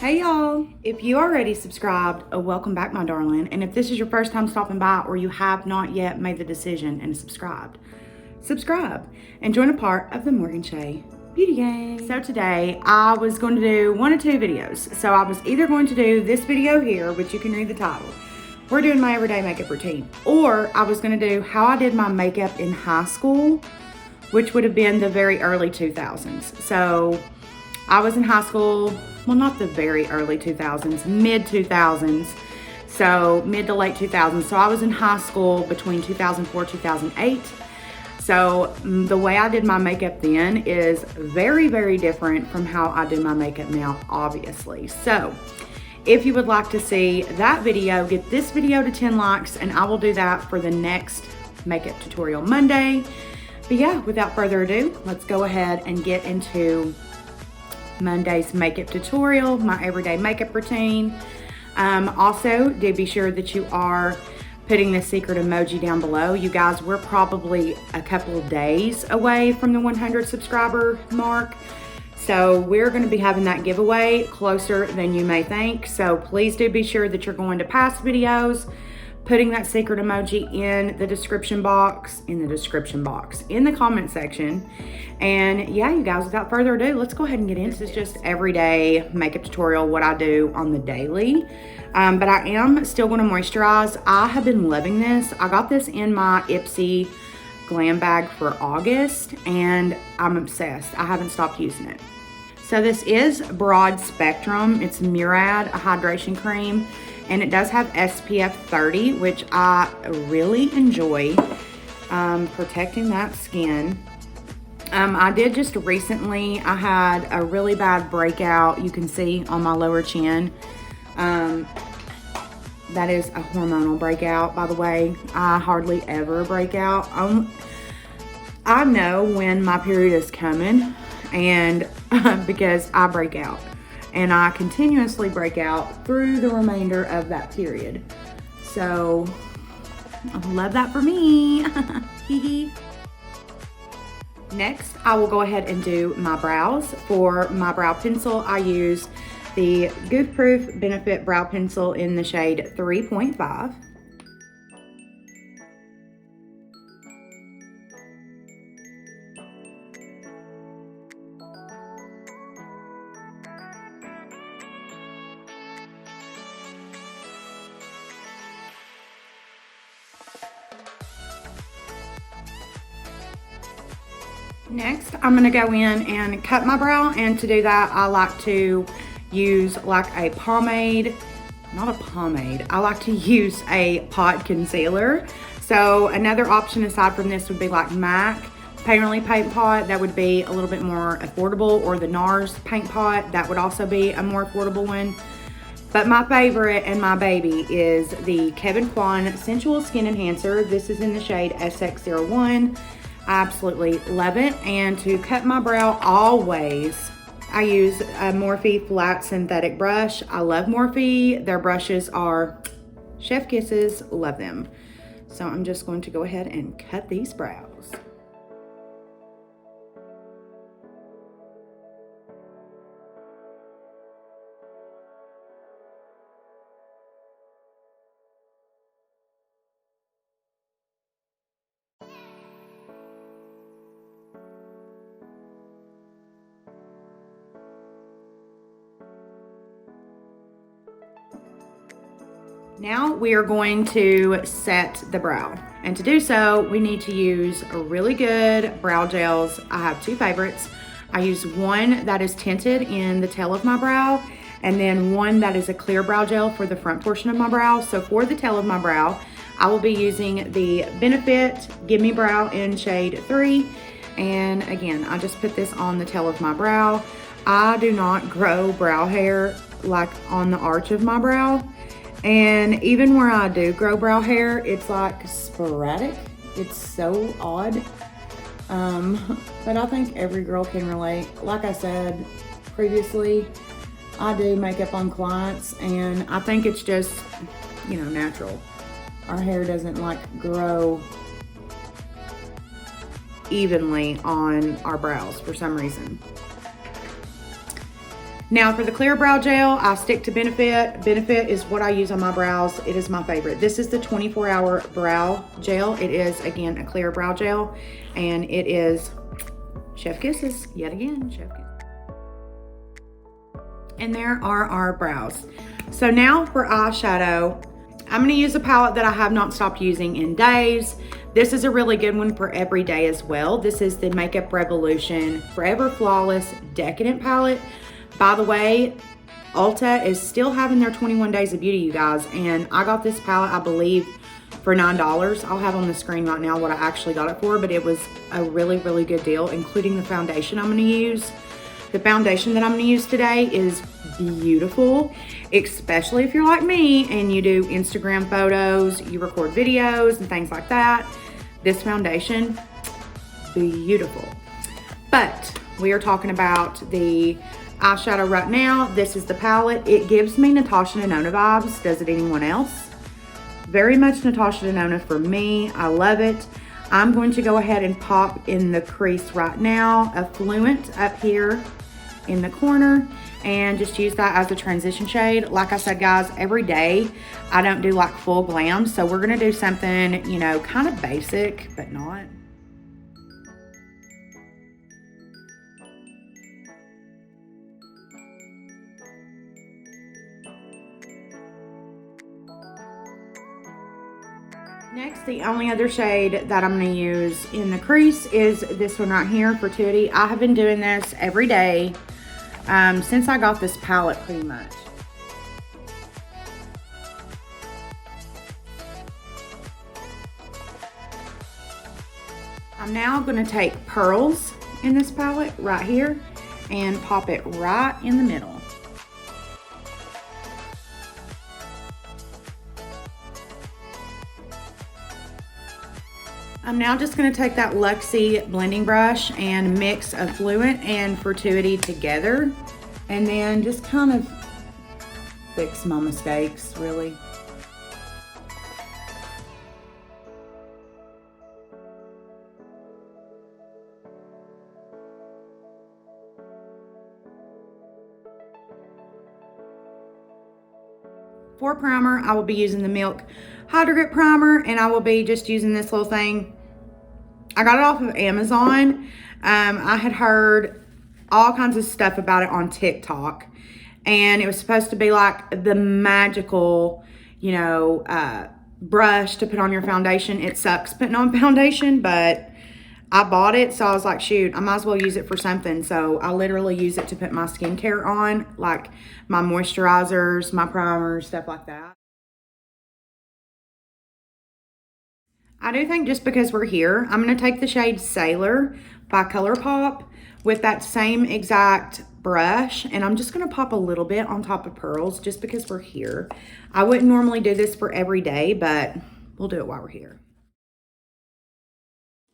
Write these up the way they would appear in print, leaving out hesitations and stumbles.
Hey y'all, if you already subscribed, welcome back my darling, and if this is your first time stopping by or you have not yet made the decision and subscribe and join a part of the Morgan Shay Beauty Gang. So today I was going to do one of two videos. So I was either going to do this video here, which you can read the title, we're doing my everyday makeup routine, or I was going to do how I did my makeup in high school, which would have been the very early 2000s. So I was in high school, well, not the very early 2000s, mid 2000s. So mid to late 2000s. So I was in high school between 2004, 2008. So the way I did my makeup then is very, very different from how I do my makeup now, obviously. So if you would like to see that video, get this video to 10 likes and I will do that for the next makeup tutorial Monday. But yeah, without further ado, let's go ahead and get into Monday's makeup tutorial, my everyday makeup routine. Also, do be sure that you are putting the secret emoji down below. You guys, we're probably a couple of days away from the 100 subscriber mark. So we're going to be having that giveaway closer than you may think. So please do be sure that you're going to past videos, putting that secret emoji in the description box, in the comment section. And yeah, you guys, without further ado, let's go ahead and get into this. Is just everyday makeup tutorial, what I do on the daily. But I am still going to moisturize. I have been loving this. I got this in my Ipsy glam bag for August and I'm obsessed. I haven't stopped using it. So this is Broad Spectrum. It's Murad, a hydration cream. And it does have SPF 30, which I really enjoy protecting that skin. I did just recently, I had a really bad breakout, you can see on my lower chin. That is a hormonal breakout, by the way. I hardly ever break out. I know when my period is coming, and because I break out. And I continuously break out through the remainder of that period. So, I love that for me. Next, I will go ahead and do my brows. For my brow pencil, I use the Goof Proof Benefit Brow Pencil in the shade 3.5. Next, I'm gonna go in and cut my brow, and to do that, I like to use like a pomade, not a pomade, I like to use a pot concealer. So another option aside from this would be like MAC Painterly Paint Pot, that would be a little bit more affordable, or the NARS Paint Pot, that would also be a more affordable one. But my favorite and my baby is the Kevyn Kwan Sensual Skin Enhancer. This is in the shade SX01. I absolutely love it. And to cut my brow always, I use a Morphe flat synthetic brush. I love Morphe. Their brushes are chef kisses, love them. So I'm just going to go ahead and cut these brows. Now we are going to set the brow. And to do so, we need to use a really good brow gels. I have two favorites. I use one that is tinted in the tail of my brow, and then one that is a clear brow gel for the front portion of my brow. So for the tail of my brow, I will be using the Benefit Gimme Brow in shade 3. And again, I just put this on the tail of my brow. I do not grow brow hair like on the arch of my brow. And even where I do grow brow hair, it's like sporadic. It's so odd. But I think every girl can relate. Like I said previously, I do makeup on clients, and I think it's just, you know, natural. Our hair doesn't like grow evenly on our brows for some reason. Now for the clear brow gel, I stick to Benefit. Benefit is what I use on my brows. It is my favorite. This is the 24-hour brow gel. It is, again, a clear brow gel, and it is chef kisses, yet again, chef kisses. And there are our brows. So now for eyeshadow, I'm gonna use a palette that I have not stopped using in days. This is a really good one for every day as well. This is the Makeup Revolution Forever Flawless Decadent palette. By the way, Ulta is still having their 21 Days of Beauty, you guys, and I got this palette, I believe, for $9. I'll have on the screen right now what I actually got it for, but it was a really, really good deal, including the foundation I'm gonna use. The foundation that I'm gonna use today is beautiful, especially if you're like me and you do Instagram photos, you record videos and things like that. This foundation, beautiful. But we are talking about the eyeshadow right now. This is the palette. It gives me Natasha Denona vibes. Does it anyone else? Very much Natasha Denona for me. I love it. I'm going to go ahead and pop in the crease right now, Affluent up here in the corner, and just use that as a transition shade. Like I said, guys, every day I don't do like full glam, so we're gonna do something, you know, kind of basic, but not. Next, the only other shade that I'm going to use in the crease is this one right here, Fortuity. I have been doing this every day since I got this palette pretty much. I'm now going to take Pearls in this palette right here and pop it right in the middle. I'm now just going to take that Luxie blending brush and mix Affluent and Fortuity together, and then just kind of fix my mistakes, really. For primer, I will be using the Milk Hydro Grip Primer, and I will be just using this little thing. I got it off of Amazon. I had heard all kinds of stuff about it on TikTok, and it was supposed to be like the magical, you know, brush to put on your foundation. It sucks putting on foundation, but I bought it, so I was like, shoot, I might as well use it for something. So I literally use it to put my skincare on, like my moisturizers, my primers, stuff like that. I do think just because we're here, I'm going to take the shade Sailor by ColourPop with that same exact brush, and I'm just going to pop a little bit on top of Pearls just because we're here. I wouldn't normally do this for every day, but we'll do it while we're here.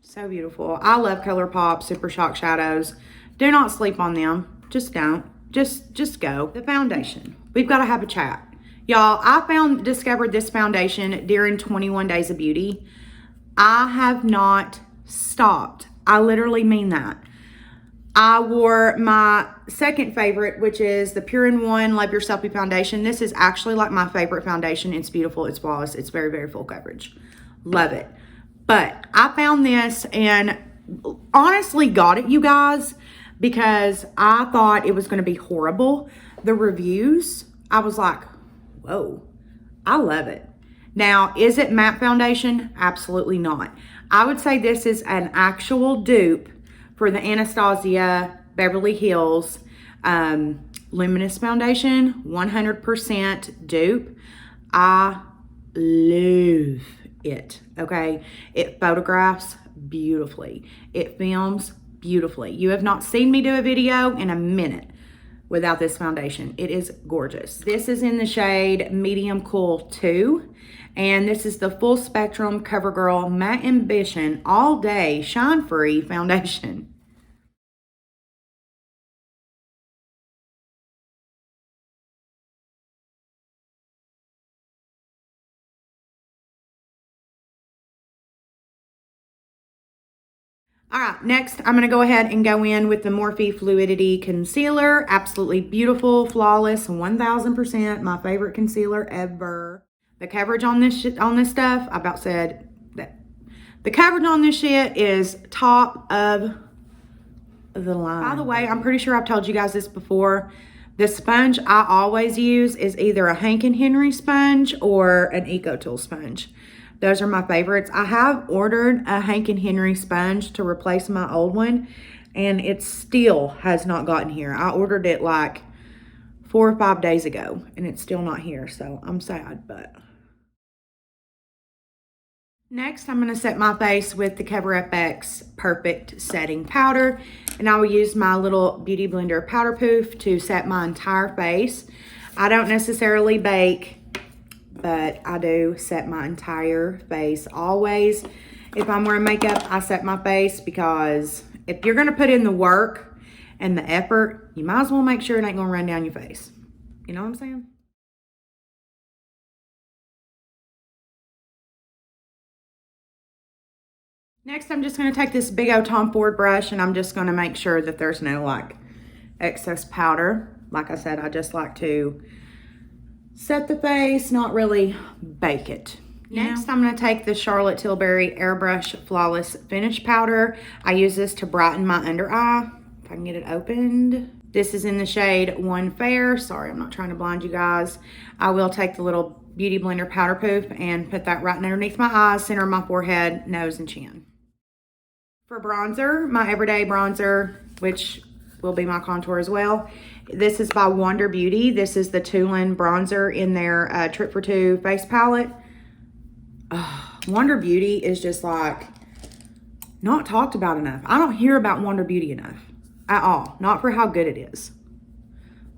So beautiful. I love ColourPop Super Shock Shadows. Do not sleep on them. Just don't. Just go. The foundation. We've got to have a chat. Y'all, I discovered this foundation during 21 Days of Beauty. I have not stopped. I literally mean that. I wore my second favorite, which is the Pure in One Love Your Selfie Foundation. This is actually like my favorite foundation. It's beautiful. It's flawless. It's very, very full coverage. Love it. But I found this and honestly got it, you guys, because I thought it was going to be horrible. The reviews, I was like, whoa, I love it. Now, is it matte foundation? Absolutely not. I would say this is an actual dupe for the Anastasia Beverly Hills Luminous Foundation. 100% dupe. I love it, okay? It photographs beautifully. It films beautifully. You have not seen me do a video in a minute without this foundation. It is gorgeous. This is in the shade Medium Cool 2, and this is the Full Spectrum CoverGirl Matte Ambition All Day Shine Free Foundation. All right, next I'm going to go ahead and go in with the Morphe Fluidity Concealer. Absolutely beautiful, flawless, 1000%. My favorite concealer ever. The coverage on this stuff, I about said that. The coverage on this shit is top of the line. By the way, I'm pretty sure I've told you guys this before. The sponge I always use is either a Hank & Henry sponge or an EcoTool sponge. Those are my favorites. I have ordered a Hank & Henry sponge to replace my old one, and it still has not gotten here. I ordered it like 4 or 5 days ago, and it's still not here, so I'm sad, but... Next, I'm going to set my face with the Cover FX Perfect Setting Powder, and I will use my little Beauty Blender powder poof to set my entire face. I don't necessarily bake, but I do set my entire face always. If I'm wearing makeup, I set my face because if you're going to put in the work and the effort, you might as well make sure it ain't going to run down your face. You know what I'm saying? Next, I'm just going to take this big old Tom Ford brush and I'm just going to make sure that there's no like excess powder. Like I said, I just like to set the face, not really bake it. Next, I'm going to take the Charlotte Tilbury Airbrush Flawless Finish Powder. I use this to brighten my under eye. If I can get it opened. This is in the shade One Fair. Sorry, I'm not trying to blind you guys. I will take the little Beauty Blender powder poof and put that right underneath my eyes, center of my forehead, nose, and chin. For bronzer, my everyday bronzer, which will be my contour as well. This is by Wander Beauty. This is the Tulin bronzer in their Trip for Two face palette. Wander Beauty is just like not talked about enough. I don't hear about Wander Beauty enough at all. Not for how good it is.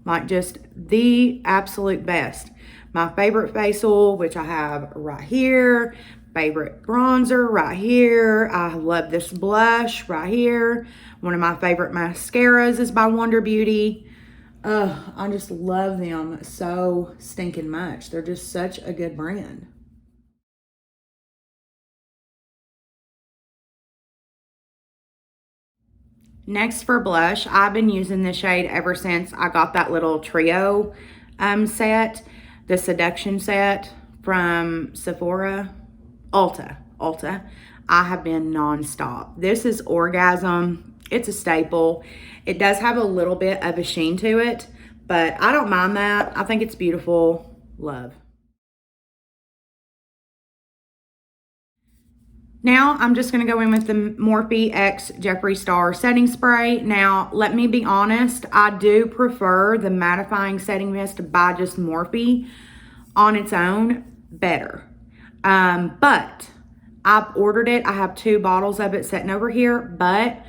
Like just the absolute best. My favorite face oil, which I have right here. Favorite bronzer right here. I love this blush right here. One of my favorite mascaras is by Wander Beauty. I just love them so stinking much. They're just such a good brand. Next for blush, I've been using this shade ever since I got that little trio set, the Seduction set from Sephora. Ulta. I have been nonstop. This is Orgasm. It's a staple. It does have a little bit of a sheen to it, but I don't mind that. I think it's beautiful. Love. Now I'm just going to go in with the Morphe X Jeffree Star setting spray. Now, let me be honest. I do prefer the mattifying setting mist by just Morphe on its own better. But I've ordered it. I have 2 bottles of it sitting over here, but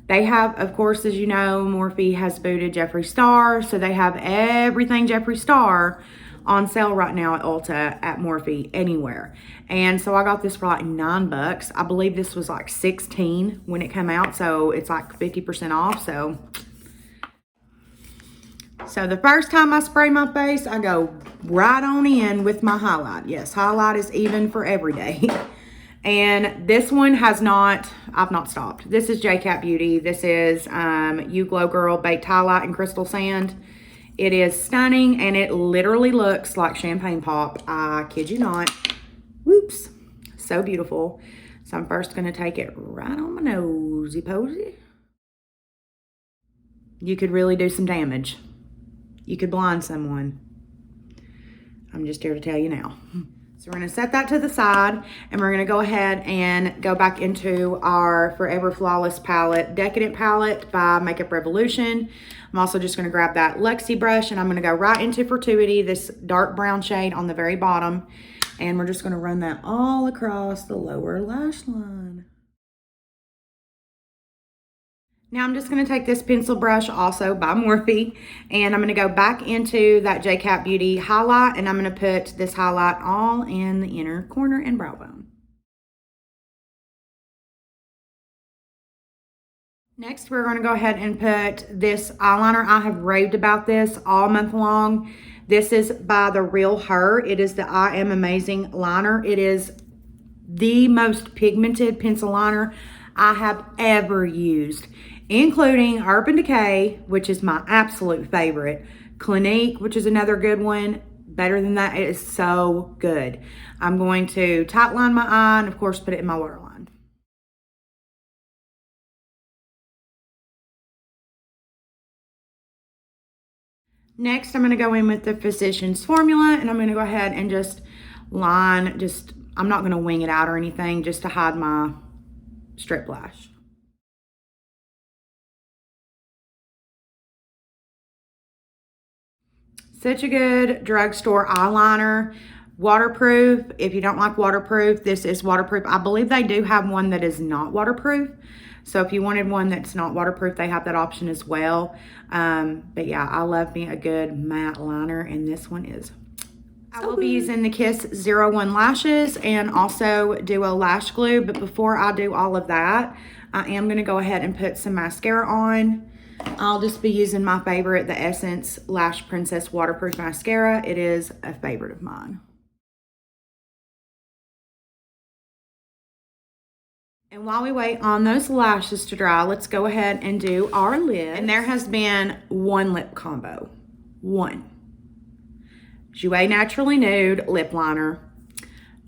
they have, of course, as you know, Morphe has booted Jeffree Star, so they have everything Jeffree Star on sale right now at Ulta, at Morphe, anywhere. And so I got this for like $9. I believe this was like $16 when it came out, so it's like 50% off, So the first time I spray my face, I go right on in with my highlight. Yes, highlight is even for every day. And this one I've not stopped. This is JCat Beauty. This is You Glow Girl Baked Highlight in Crystal Sand. It is stunning, and it literally looks like champagne pop. I kid you not. Whoops. So beautiful. So I'm first going to take it right on my nosy posy. You could really do some damage. You could blind someone. I'm just here to tell you now. So we're going to set that to the side, and we're going to go ahead and go back into our Forever Flawless palette, Decadent palette by Makeup Revolution. I'm also just going to grab that Luxie brush, and I'm going to go right into Fortuity, this dark brown shade on the very bottom, and we're just going to run that all across the lower lash line. Now I'm just going to take this pencil brush, also by Morphe, and I'm going to go back into that JCat Beauty highlight, and I'm going to put this highlight all in the inner corner and brow bone. Next, we're going to go ahead and put this eyeliner. I have raved about this all month long. This is by The Real Her. It is the I Am Amazing liner. It is the most pigmented pencil liner I have ever used, including Urban Decay, which is my absolute favorite, Clinique, which is another good one. Better than that, it is so good. I'm going to tight line my eye and of course put it in my waterline. Next, I'm going to go in with the Physicians Formula, and I'm going to go ahead and just line, I'm not going to wing it out or anything, just to hide my strip lash. Such a good drugstore eyeliner. Waterproof. If you don't like waterproof, this is waterproof. I believe they do have one that is not waterproof. So if you wanted one that's not waterproof, they have that option as well. But yeah, I love me a good matte liner, and this one is. I will be using the Kiss 01 lashes and also Duo lash glue. But before I do all of that, I am going to go ahead and put some mascara on. I'll just be using my favorite, the Essence Lash Princess Waterproof Mascara. It is a favorite of mine. And while we wait on those lashes to dry, let's go ahead and do our lid. And there has been one lip combo. One. Jouer Naturally Nude lip liner.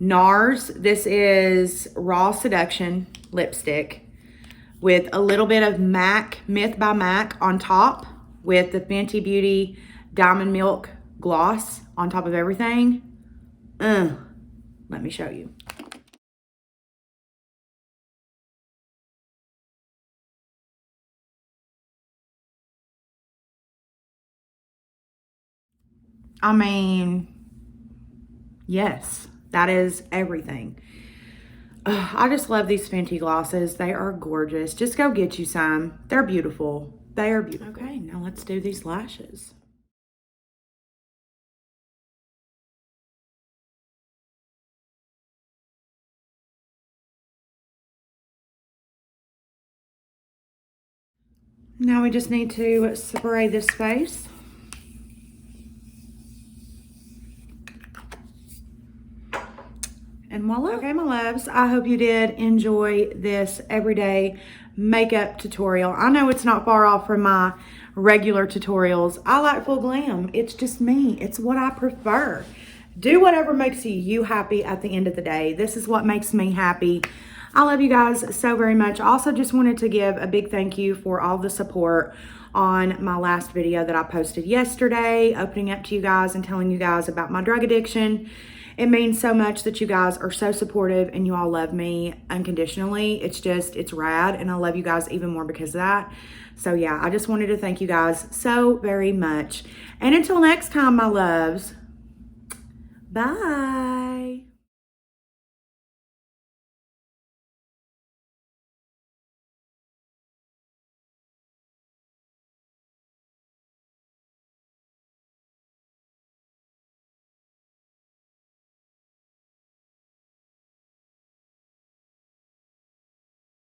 NARS, this is Raw Seduction lipstick with a little bit of MAC, Myth by MAC on top with the Fenty Beauty Diamond Milk gloss on top of everything. Let me show you. I mean, yes, that is everything. I just love these Fenty glosses. They are gorgeous. Just go get you some. They're beautiful. They are beautiful. Okay, now let's do these lashes. Now we just need to spray this face. And voila. Okay, my loves, I hope you did enjoy this everyday makeup tutorial. I know it's not far off from my regular tutorials. I like full glam. It's just me. It's what I prefer. Do whatever makes you happy at the end of the day. This is what makes me happy. I love you guys so very much. I also just wanted to give a big thank you for all the support on my last video that I posted yesterday, opening up to you guys and telling you guys about my drug addiction. It means so much that you guys are so supportive and you all love me unconditionally. It's rad, and I love you guys even more because of that. So yeah, I just wanted to thank you guys so very much. And until next time, my loves, bye.